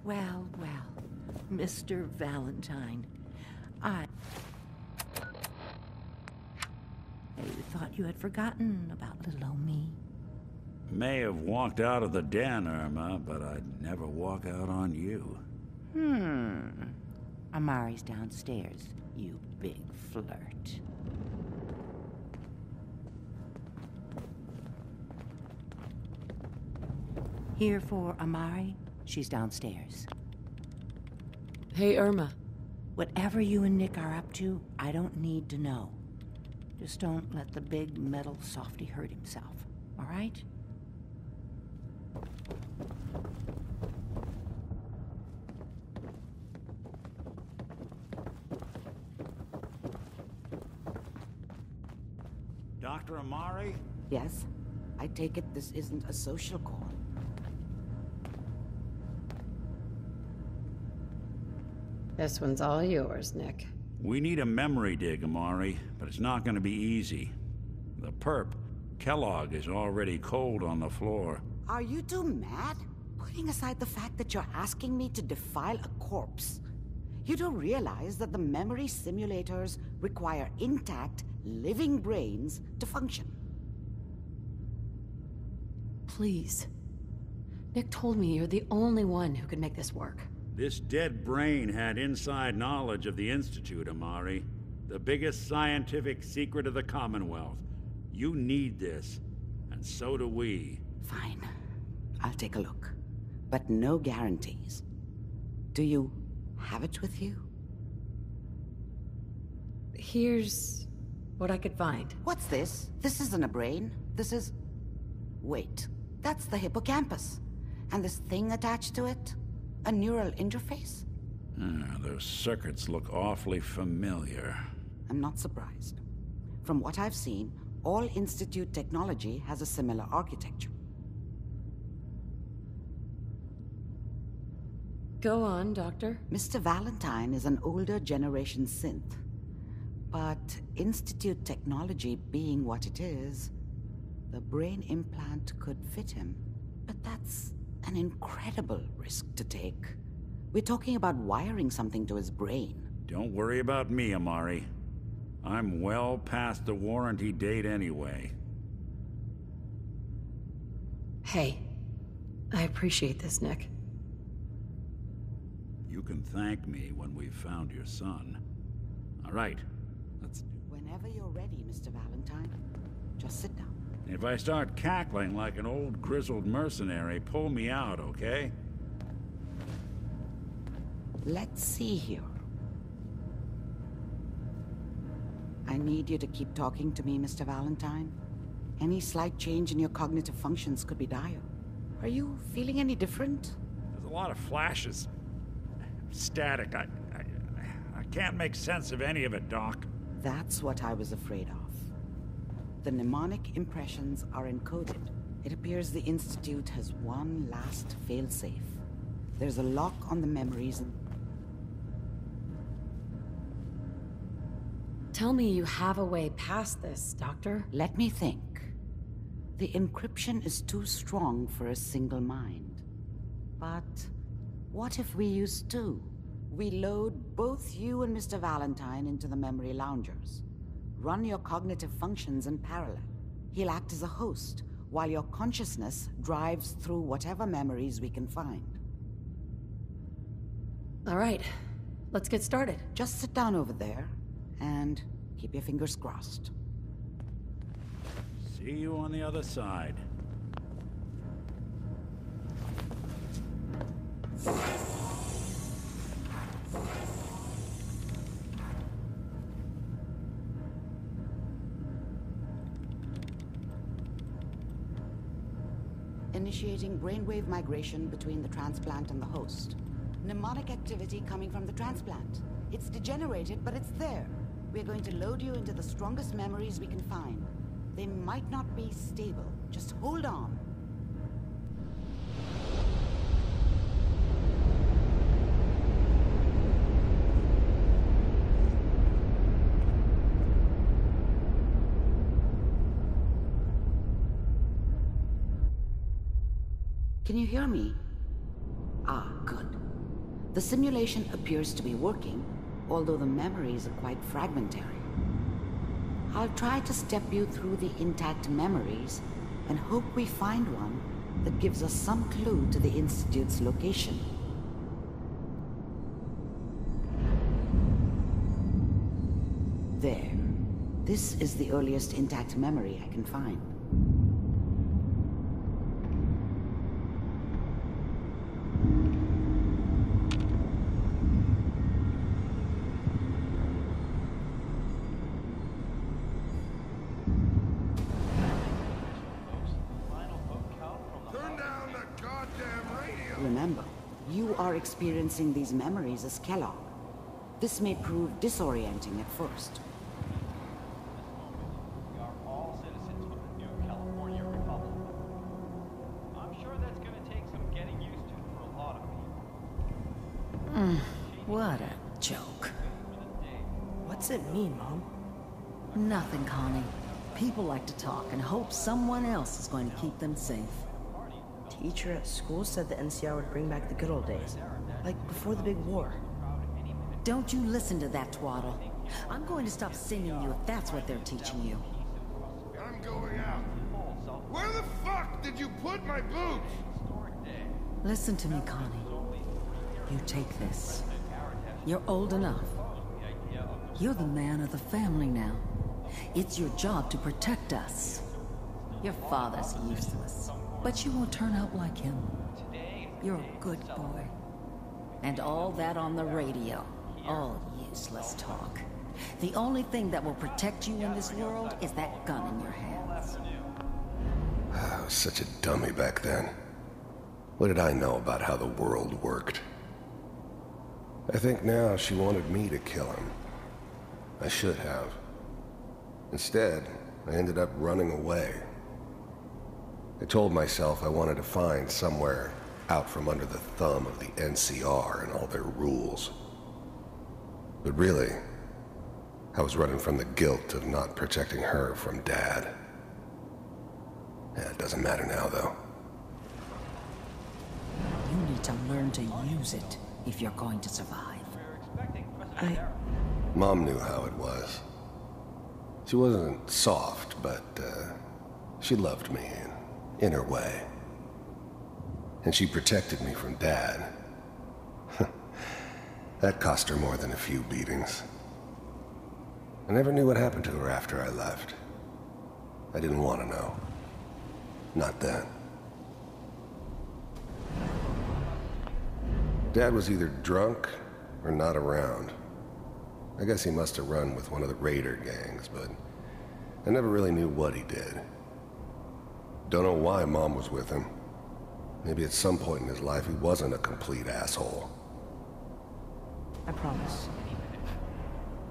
Well, well, Mr. Valentine, I thought you had forgotten about little old me. May have walked out of the den, Irma, but I'd never walk out on you. Amari's downstairs, you big flirt. Here for Amari? She's downstairs. Hey, Irma. Whatever you and Nick are up to, I don't need to know. Just don't let the big metal softy hurt himself, all right? Dr. Amari? Yes? I take it this isn't a social call. This one's all yours, Nick. We need a memory dig, Amari, but it's not going to be easy. The perp, Kellogg, is already cold on the floor. Are you two mad? Putting aside the fact that you're asking me to defile a corpse, you do realize that the memory simulators require intact, living brains to function. Please. Nick told me you're the only one who could make this work. This dead brain had inside knowledge of the Institute, Amari. The biggest scientific secret of the Commonwealth. You need this, and so do we. Fine. I'll take a look. But no guarantees. Do you have it with you? Here's what I could find. What's this? This isn't a brain. This is... Wait. That's the hippocampus. And this thing attached to it? A neural interface? Those circuits look awfully familiar. I'm not surprised. From what I've seen, all Institute technology has a similar architecture. Go on, Doctor. Mr. Valentine is an older generation synth. But Institute technology being what it is, the brain implant could fit him. But that's an incredible risk to take. We're talking about wiring something to his brain. Don't worry about me, Amari. I'm well past the warranty date anyway. Hey, I appreciate this, Nick. You can thank me when we've found your son. All right, let's... Whenever you're ready, Mr. Valentine, just sit down. If I start cackling like an old grizzled mercenary, pull me out, okay? Let's see here. I need you to keep talking to me, Mr. Valentine. Any slight change in your cognitive functions could be dire. Are you feeling any different? There's a lot of flashes. Static. I can't make sense of any of it, Doc. That's what I was afraid of. The mnemonic impressions are encoded. It appears the Institute has one last failsafe. There's a lock on the memories and... Tell me you have a way past this, Doctor. Let me think. The encryption is too strong for a single mind. But what if we use two? We load both you and Mr. Valentine into the memory loungers. Run your cognitive functions in parallel. He'll act as a host, while your consciousness drives through whatever memories we can find. All right, let's get started. Just sit down over there, and keep your fingers crossed. See you on the other side. Initiating brainwave migration between the transplant and the host. Mnemonic activity coming from the transplant. It's degenerated, but it's there. We're going to load you into the strongest memories we can find. They might not be stable. Just hold on. Can you hear me? Ah, good. The simulation appears to be working, although the memories are quite fragmentary. I'll try to step you through the intact memories and hope we find one that gives us some clue to the Institute's location. There. This is the earliest intact memory I can find. Turn down the goddamn radio! Remember, you are experiencing these memories as Kellogg. This may prove disorienting at first. We are all citizens of the new California Republic. I'm sure that's gonna take some getting used to for a lot of people. What a joke. What's it mean, Mom? Nothing, Connie. People like to talk and hope someone else is going to keep them safe. Teacher at school said the NCR would bring back the good old days. Like before the big war. Don't you listen to that twaddle. I'm going to stop singing you if that's what they're teaching you. I'm going out. Where the fuck did you put my boots? Listen to me, Connie. You take this. You're old enough. You're the man of the family now. It's your job to protect us. Your father's useless, but you won't turn out like him. You're a good boy. And all that on the radio. All useless talk. The only thing that will protect you in this world is that gun in your hands. I was such a dummy back then. What did I know about how the world worked? I think now she wanted me to kill him. I should have. Instead, I ended up running away. I told myself I wanted to find somewhere out from under the thumb of the NCR and all their rules. But really, I was running from the guilt of not protecting her from Dad. Yeah, it doesn't matter now, though. You need to learn to use it if you're going to survive. Mom knew how it was. She wasn't soft, but she loved me in her way. And she protected me from Dad. That cost her more than a few beatings. I never knew what happened to her after I left. I didn't want to know. Not then. Dad was either drunk or not around. I guess he must have run with one of the raider gangs, but I never really knew what he did. Don't know why Mom was with him. Maybe at some point in his life he wasn't a complete asshole. I promise.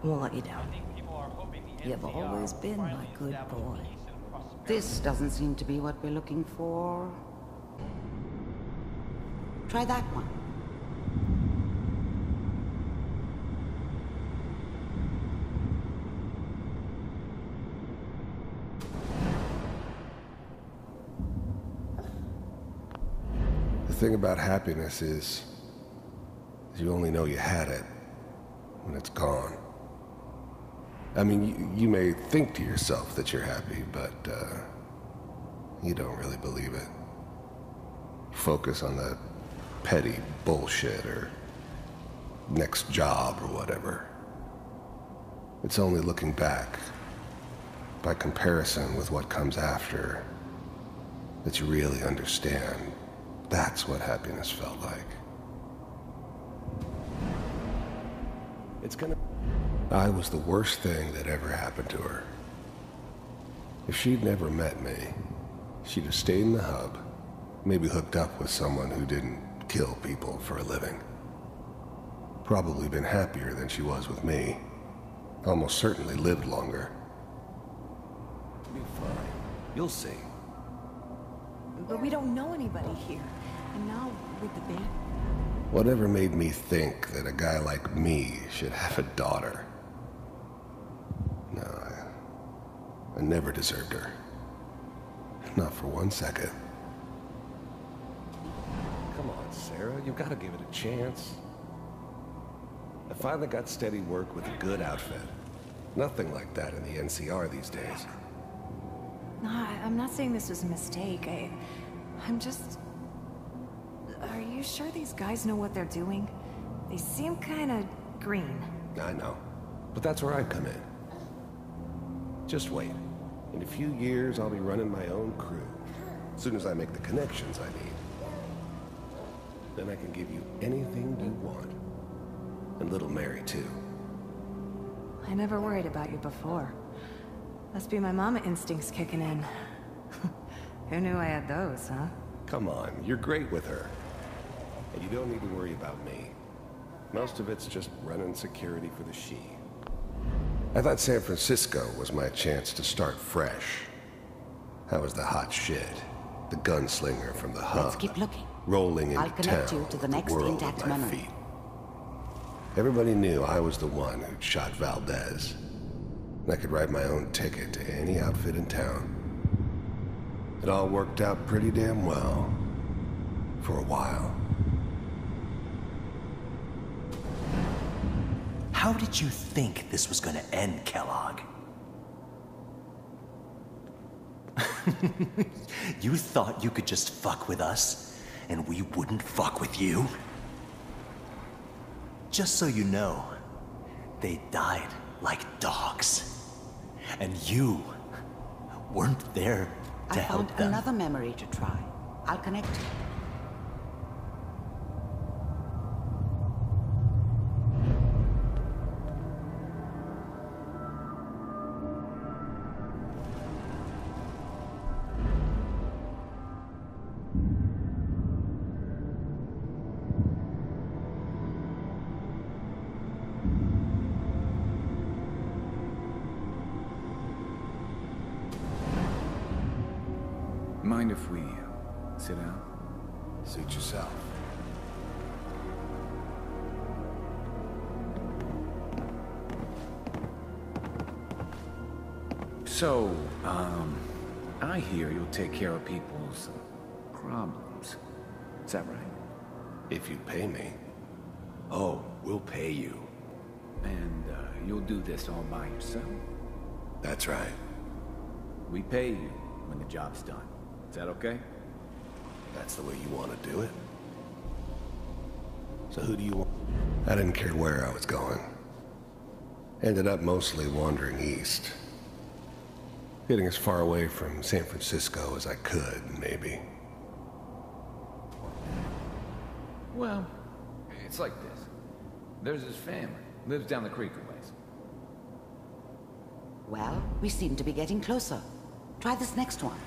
I won't let you down. You've always been my good boy. This doesn't seem to be what we're looking for. Try that one. The thing about happiness is you only know you had it when it's gone. I mean, you may think to yourself that you're happy, but you don't really believe it. You focus on that petty bullshit or next job or whatever. It's only looking back, by comparison with what comes after, that you really understand. That's what happiness felt like. I was the worst thing that ever happened to her. If she'd never met me, she'd have stayed in the hub, maybe hooked up with someone who didn't kill people for a living. Probably been happier than she was with me. Almost certainly lived longer. You'll be fine. You'll see. But we don't know anybody here. And now, with the baby... Whatever made me think that a guy like me should have a daughter? No, I never deserved her. Not for 1 second. Come on, Sarah. You've got to give it a chance. I finally got steady work with a good outfit. Nothing like that in the NCR these days. No, I'm not saying this was a mistake. I'm just... Are you sure these guys know what they're doing? They seem kinda green. I know. But that's where I come in. Just wait. In a few years, I'll be running my own crew. As soon as I make the connections I need. Then I can give you anything you want. And little Mary, too. I never worried about you before. Must be my mama instincts kicking in. Who knew I had those, huh? Come on, you're great with her. And you don't need to worry about me. Most of it's just running security for the she. I thought San Francisco was my chance to start fresh. I was the hot shit. The gunslinger from the hub. Let's keep looking. Rolling into I'll connect town you to the with next world intact at my memory. feet. Everybody knew I was the one who'd shot Valdez. I could write my own ticket to any outfit in town. It all worked out pretty damn well. For a while. How did you think this was gonna end, Kellogg? You thought you could just fuck with us, and we wouldn't fuck with you? Just so you know, they died like dogs. And you weren't there to I help found them. another memory to try. I'll connect you. Mind if we sit down? Suit yourself. So, I hear you'll take care of people's problems. Is that right? If you pay me. Oh, we'll pay you. And you'll do this all by yourself? That's right. We pay you when the job's done. Is that okay? That's the way you want to do it. So who do you want? I didn't care where I was going. Ended up mostly wandering east. Getting as far away from San Francisco as I could, maybe. Well, it's like this. There's his family. Lives down the creek a ways. Well, we seem to be getting closer. Try this next one.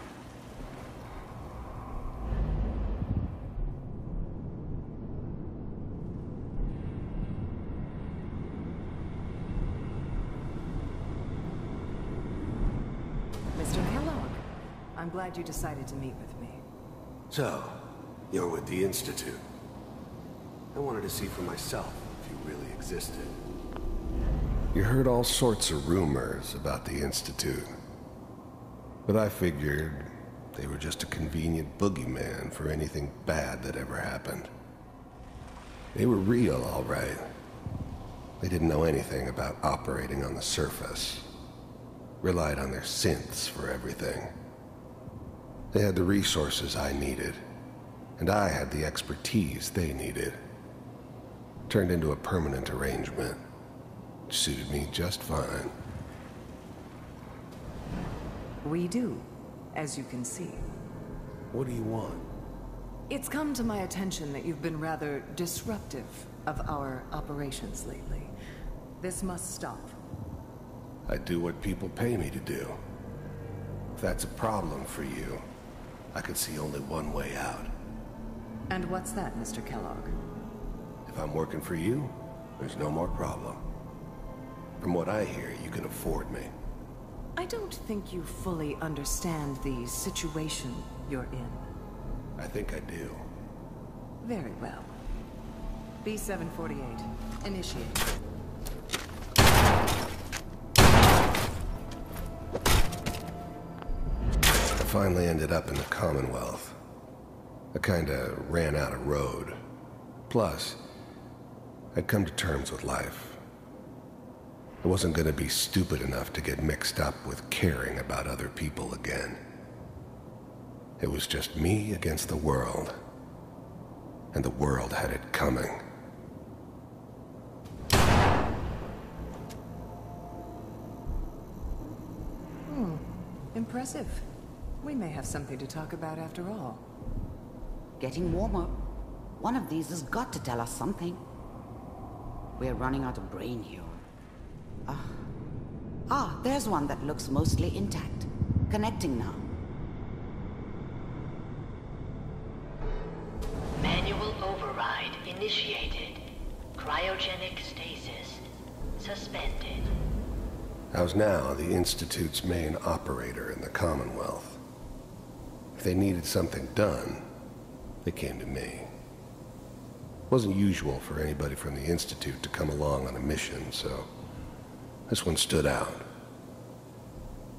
Mr. Kellogg, I'm glad you decided to meet with me. So, you're with the Institute. I wanted to see for myself if you really existed. You heard all sorts of rumors about the Institute. But I figured they were just a convenient boogeyman for anything bad that ever happened. They were real, all right. They didn't know anything about operating on the surface. Relied on their synths for everything. They had the resources I needed, and I had the expertise they needed. Turned into a permanent arrangement, which suited me just fine. We do, as you can see. What do you want? It's come to my attention that you've been rather disruptive of our operations lately. This must stop. I do what people pay me to do. If that's a problem for you, I could see only one way out. And what's that, Mr. Kellogg? If I'm working for you, there's no more problem. From what I hear, you can afford me. I don't think you fully understand the situation you're in. I think I do. Very well. B-748, initiate. I finally ended up in the Commonwealth. I kinda ran out of road. Plus, I'd come to terms with life. I wasn't gonna be stupid enough to get mixed up with caring about other people again. It was just me against the world, and the world had it coming. Impressive. We may have something to talk about after all. Getting warmer. One of these has got to tell us something. We're running out of brain here. There's one that looks mostly intact. Connecting now. Manual override initiated. Cryogenic stasis suspended. I was now the Institute's main operator in the Commonwealth. If they needed something done, they came to me. It wasn't usual for anybody from the Institute to come along on a mission, so this one stood out.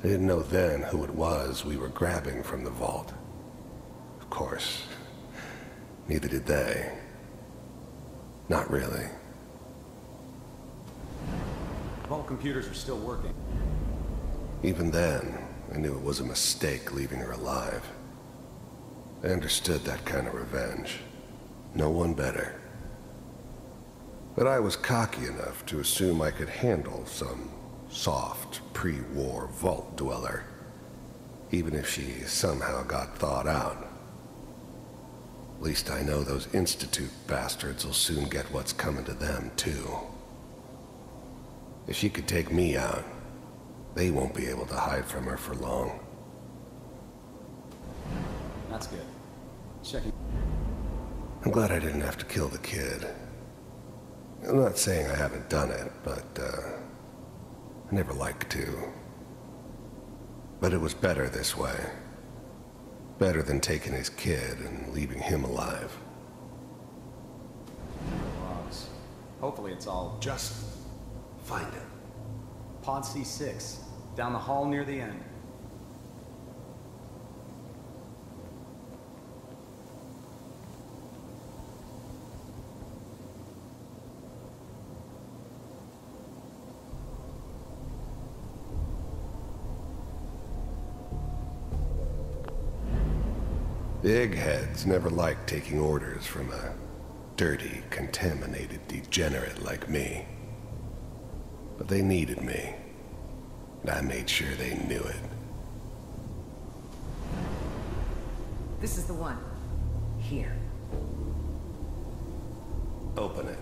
They didn't know then who it was we were grabbing from the vault. Of course, neither did they. Not really. Vault computers are still working. Even then, I knew it was a mistake leaving her alive. I understood that kind of revenge. No one better. But I was cocky enough to assume I could handle some soft, pre-war vault dweller, even if she somehow got thawed out. At least I know those Institute bastards will soon get what's coming to them, too. If she could take me out, they won't be able to hide from her for long. That's good. Checking. I'm glad I didn't have to kill the kid. I'm not saying I haven't done it, but, I never liked to. But it was better this way. Better than taking his kid and leaving him alive. Logs. Hopefully it's all... Just find him. Pod C6. Down the hall near the end. The eggheads never liked taking orders from a dirty, contaminated degenerate like me. But they needed me, and I made sure they knew it. This is the one. Here. Open it.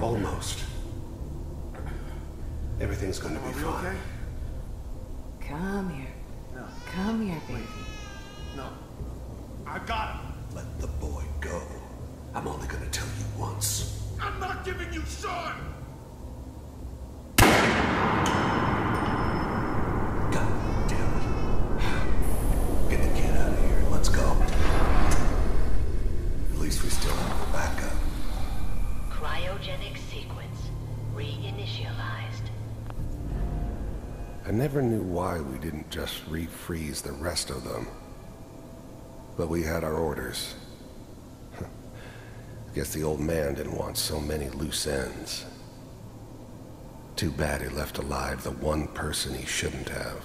Almost. Everything's going to be fine. Okay? Come here. No. Come here, baby. No. I got him. Let the boy go. I'm only going to tell you once. I'm not giving you Shaun! God damn it. Get the kid out of here. Let's go. At least we still have a backup. Cryogenic sequence reinitialized. I never knew why we didn't just refreeze the rest of them. But we had our orders. I guess the old man didn't want so many loose ends. Too bad he left alive the one person he shouldn't have.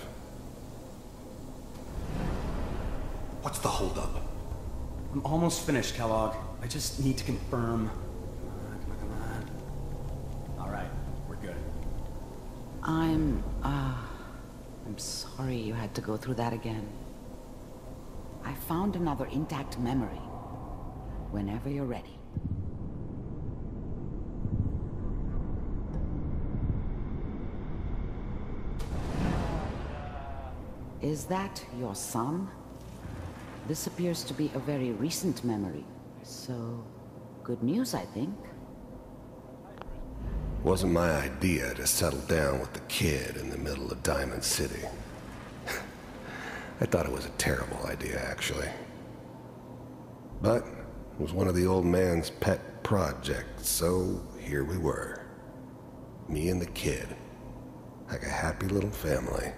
What's the holdup? I'm almost finished, Kellogg. I just need to confirm. Come on. All right, we're good. I'm sorry you had to go through that again. I found another intact memory. Whenever you're ready. Is that your son? This appears to be a very recent memory. So, good news, I think. Wasn't my idea to settle down with the kid in the middle of Diamond City. I thought it was a terrible idea, actually. But it was one of the old man's pet projects, so here we were. Me and the kid. Like a happy little family.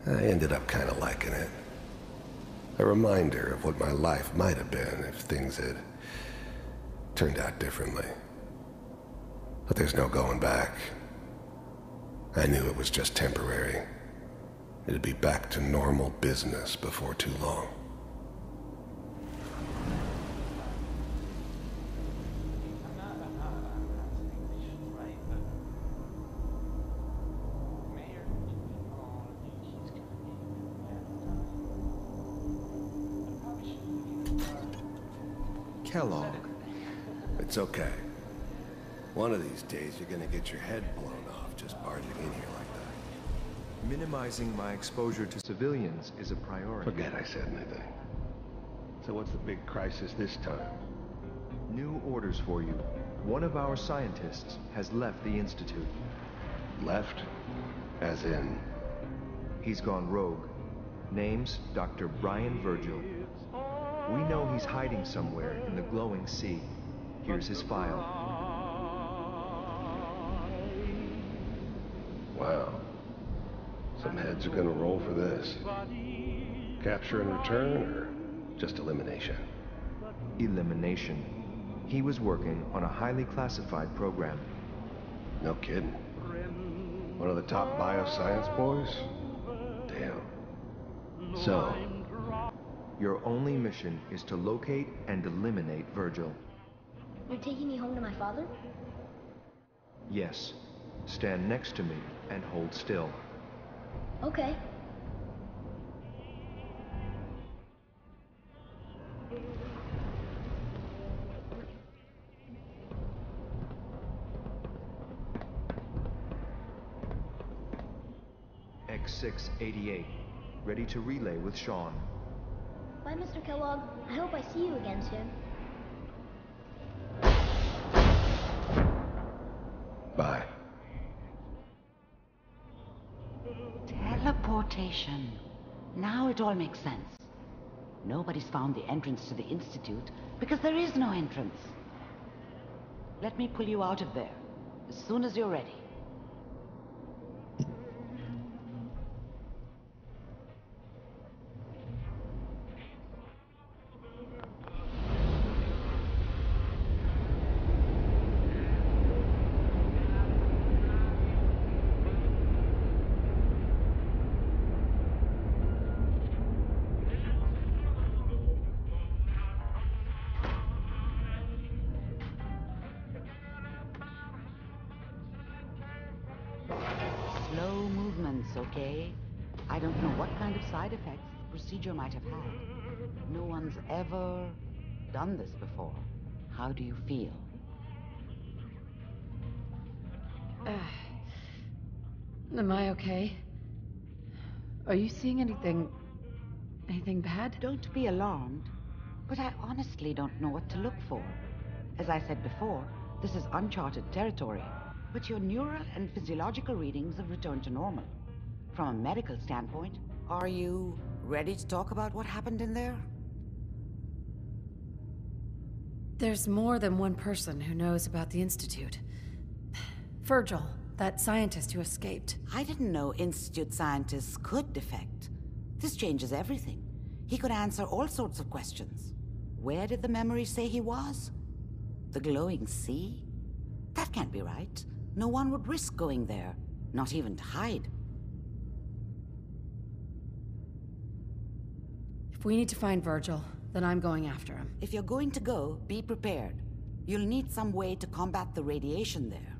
I ended up kind of liking it. A reminder of what my life might have been if things had turned out differently. But there's no going back. I knew it was just temporary. It'd be back to normal business before too long. Kellogg. It's okay. One of these days you're gonna get your head blown off just barging in here like that. Minimizing my exposure to civilians is a priority. Forget I said anything. So what's the big crisis this time? New orders for you. One of our scientists has left the Institute. Left? As in? He's gone rogue. Name's Dr. Brian Virgil. We know he's hiding somewhere in the glowing sea. Here's his file. Wow. Some heads are gonna roll for this. Capture and return, or just elimination? Elimination. He was working on a highly classified program. No kidding. One of the top bioscience boys? Damn. So, your only mission is to locate and eliminate Virgil. You're taking me home to my father? Yes. Stand next to me and hold still. Okay. X688. Ready to relay with Shaun. Bye, Mr. Kellogg. I hope I see you again soon. Bye. Teleportation. Now it all makes sense. Nobody's found the entrance to the Institute because there is no entrance. Let me pull you out of there as soon as you're ready. Slow movements, okay? I don't know what kind of side effects the procedure might have had. No one's ever done this before. How do you feel? Am I okay? Are you seeing anything bad? Don't be alarmed, but I honestly don't know what to look for. As I said before, this is uncharted territory, but your neural and physiological readings have returned to normal. From a medical standpoint, are you ready to talk about what happened in there? There's more than one person who knows about the Institute. Virgil, that scientist who escaped. I didn't know Institute scientists could defect. This changes everything. He could answer all sorts of questions. Where did the memory say he was? The glowing sea? That can't be right. No one would risk going there, not even to hide. If we need to find Virgil, then I'm going after him. If you're going to go, be prepared. You'll need some way to combat the radiation there.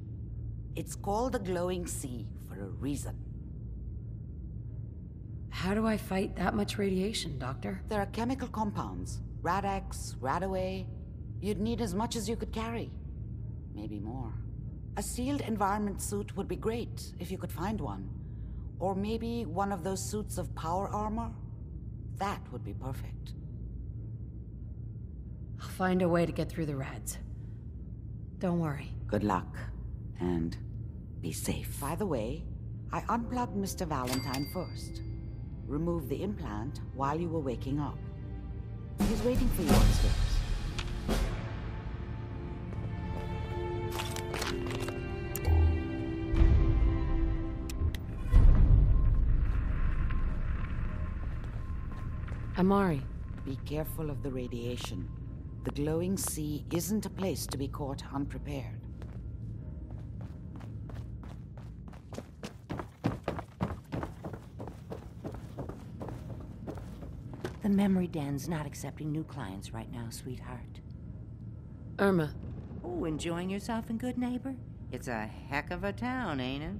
It's called the glowing sea for a reason. How do I fight that much radiation, Doctor? There are chemical compounds. Rad-X, Radaway. You'd need as much as you could carry. Maybe more. A sealed environment suit would be great, if you could find one. Or maybe one of those suits of power armor? That would be perfect. I'll find a way to get through the rads. Don't worry. Good luck. And be safe. By the way, I unplugged Mr. Valentine first. Removed the implant while you were waking up. He's waiting for you upstairs. Amari. Be careful of the radiation. The glowing sea isn't a place to be caught unprepared. The memory den's not accepting new clients right now, sweetheart. Irma. Oh, enjoying yourself in Good Neighbor? It's a heck of a town, ain't it?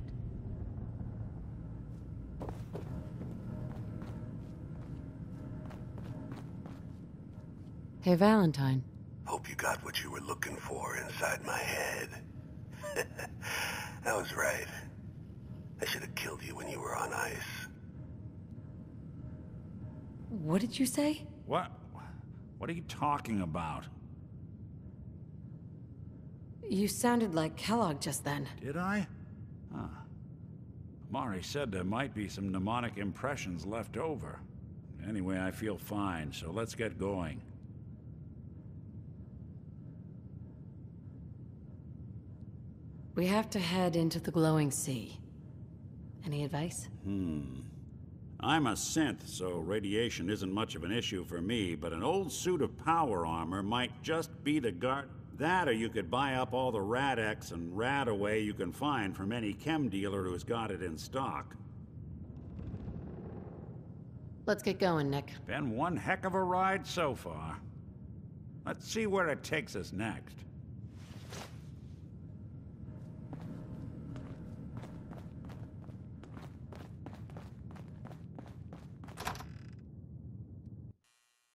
Hey, Valentine. Hope you got what you were looking for inside my head. I was right. I should have killed you when you were on ice. What did you say? What are you talking about? You sounded like Kellogg just then. Did I? Huh. Mari said there might be some mnemonic impressions left over. Anyway, I feel fine, so let's get going. We have to head into the glowing sea. Any advice? I'm a synth, so radiation isn't much of an issue for me, but an old suit of power armor might just be the guard. That, or you could buy up all the Rad-X and Rad-Away you can find from any chem dealer who's got it in stock. Let's get going, Nick. Been one heck of a ride so far. Let's see where it takes us next.